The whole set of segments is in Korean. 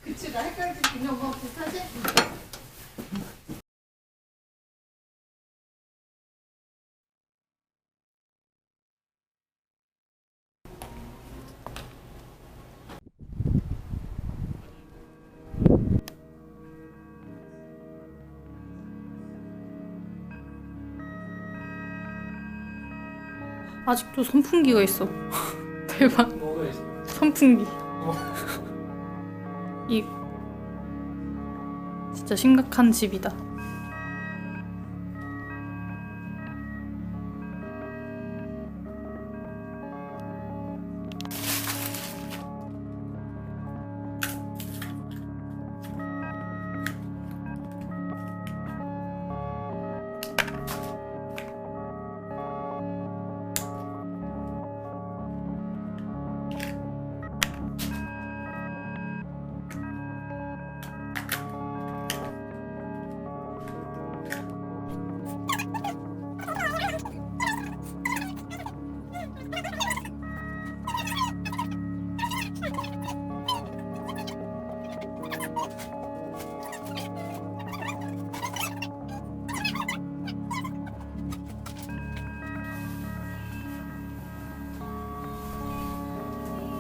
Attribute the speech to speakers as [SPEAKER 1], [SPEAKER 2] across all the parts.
[SPEAKER 1] 그치, 나 헷갈리지. 그냥 뭐 비슷하지?
[SPEAKER 2] 아직도 선풍기가 있어. 대박.
[SPEAKER 3] 뭐가 있어?
[SPEAKER 2] 선풍기. 이 진짜 심각한 집이다.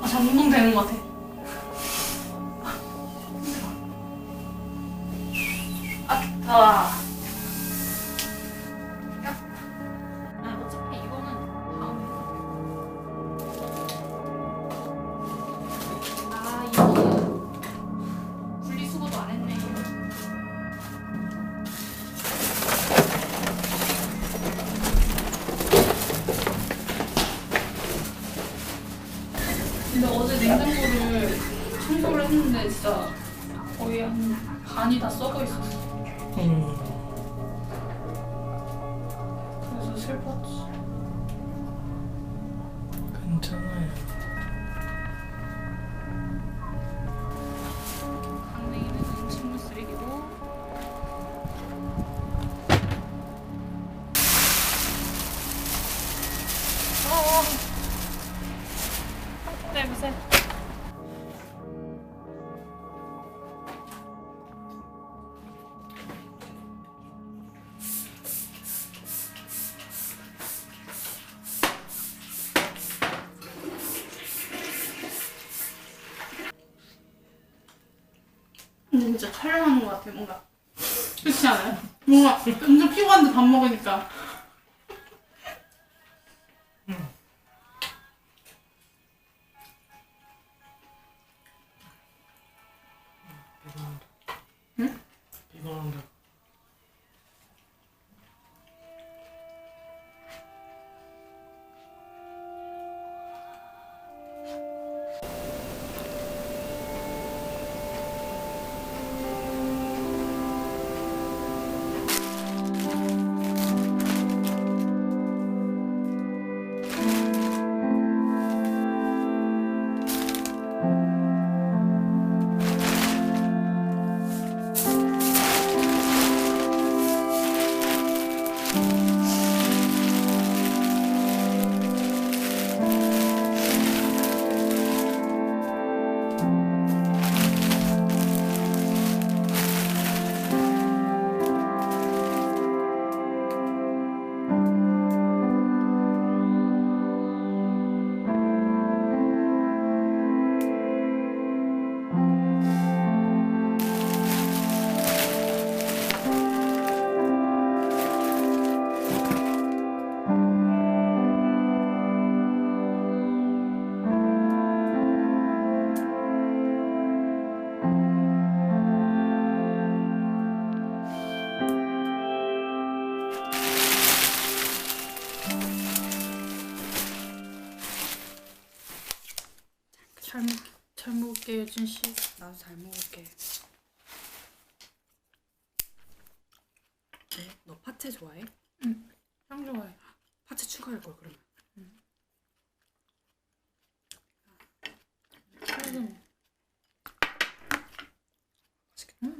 [SPEAKER 2] 아, 장동 되는 것 같아. 아. 아, 어차피 이거는 다음에. 아, 이거는 분리수거도 안 했네. 근데 어제 냉장고를 청소를 했는데 진짜 거의 한 반이 다 썩어 있었어. 그래서 슬펐지.
[SPEAKER 3] 괜찮아요.
[SPEAKER 2] 강냉이는 식물 쓰레기고. 냄새. 근데 진짜 촬영하는 것 같아, 뭔가. 그렇지 않아요? 뭔가 엄청 피곤한데 밥 먹으니까.
[SPEAKER 3] 피곤한데.
[SPEAKER 2] 응?
[SPEAKER 3] 피곤한데. 잘 먹을게, 유진 씨.
[SPEAKER 1] 나도 잘 먹을게. 네? 너 파채 좋아해?
[SPEAKER 2] 짱 좋아해.
[SPEAKER 1] 파채 추가할 걸 그러면.
[SPEAKER 2] 최근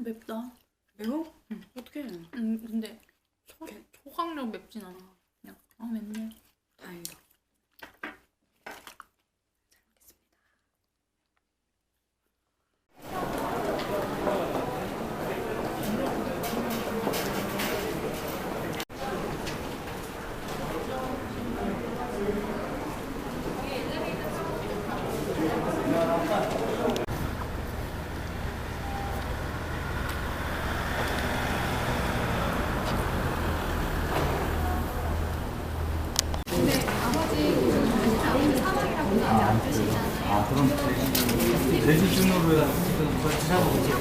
[SPEAKER 3] 맵다.
[SPEAKER 4] 매워? 응. 어떡해.
[SPEAKER 3] 근데 초강력 맵진 않아. 그냥 맵네.
[SPEAKER 4] 다행이다.
[SPEAKER 5] 그럼 제 기준으로 같이 하고 있고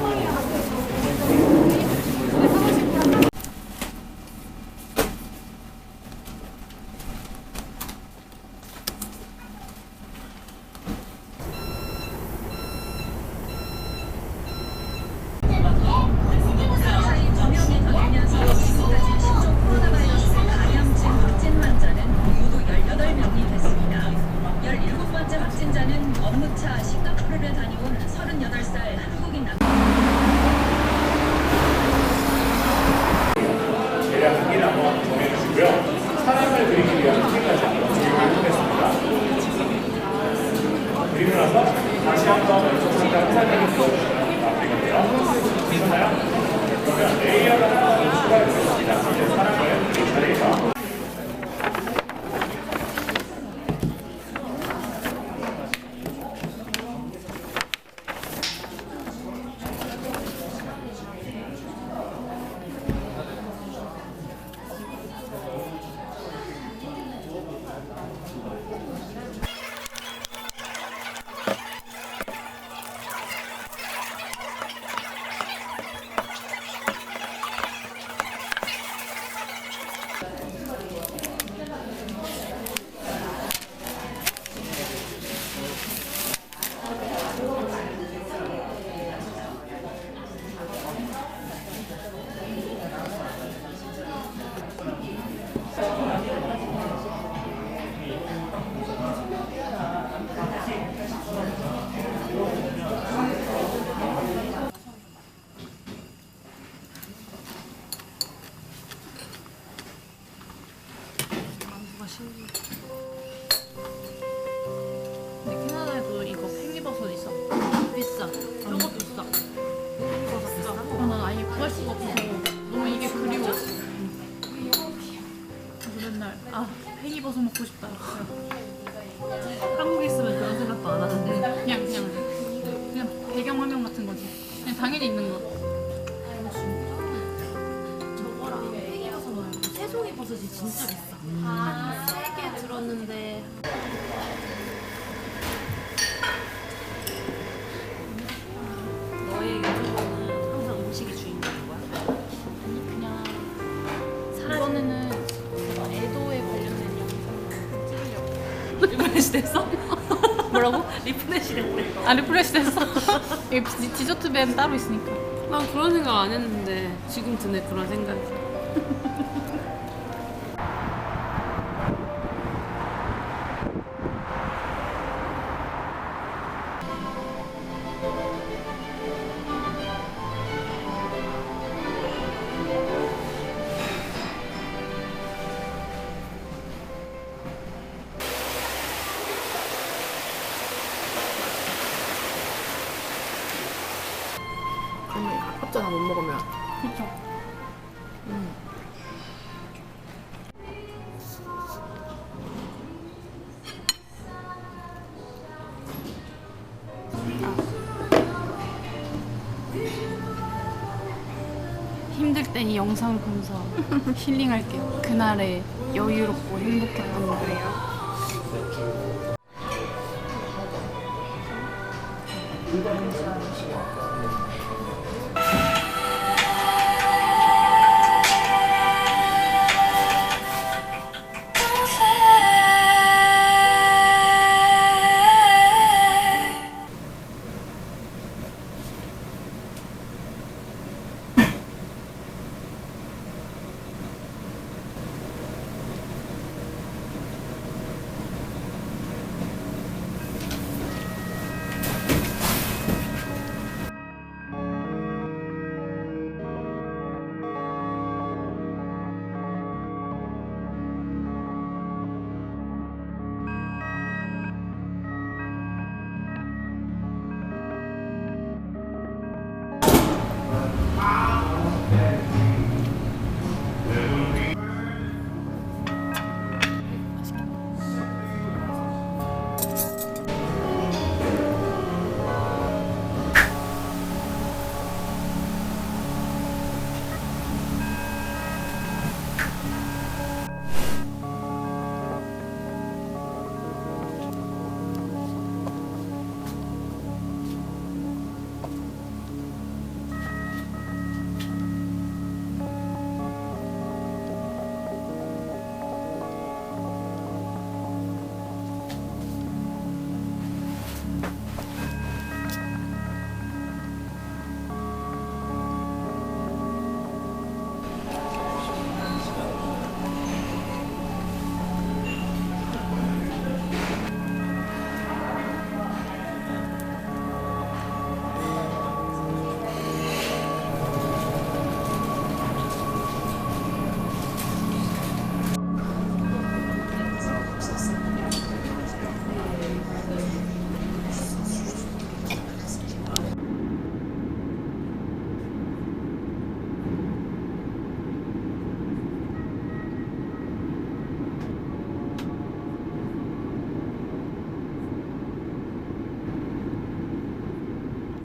[SPEAKER 6] 확진자는 업무차 싱가포르를 다녀온 38살 한국인 남자.
[SPEAKER 7] 대략 크기를 한번 정해주시고요. 사람을 그리기 위한 크기까지 한번 적용해보겠습니다. 그리고 나서 다시 한번 왼쪽상과 회사님을 넣어주시면 마무리가 괜찮아요? 그러면 레이어를 하나 더 추가해보겠습니다. 이제 사람을 그릴 차례예요.
[SPEAKER 3] 근데 캐나다에도 이거 팽이버섯 있어.
[SPEAKER 4] 비싸. 저것도 비싸. 팽이버섯 비싸?
[SPEAKER 3] 난 아예 구할 수가 없어서 너무 이게 그리워. 그래서 맨날 팽이버섯 먹고 싶다.
[SPEAKER 4] 한국에 있으면 그런 생각도 안 하는데.
[SPEAKER 3] 그냥 배경 화면 같은 거지. 그냥 당연히 있는 거.
[SPEAKER 4] 저거랑 팽이버섯 말고 새송이 버섯이 진짜 비싸. 한 3개 들었는데. 너의 유튜버는 항상 음식이 주인공인 거야?
[SPEAKER 3] 그냥 이번에는 애도에 관련된 영상 찍으려고.
[SPEAKER 4] 리프레시 됐어? 뭐라고? 리프레시 됐대.
[SPEAKER 3] 리프레시 됐어. 여기 디저트 밴 따로 있으니까.
[SPEAKER 4] 난 그런 생각 안 했는데 지금 드네 그런 생각이.
[SPEAKER 1] 아니 아깝잖아 못 먹으면.
[SPEAKER 3] 그렇죠. 힘들 땐 이 영상을 보면서 힐링할게요. 그날의 여유롭고 행복했던 거예요.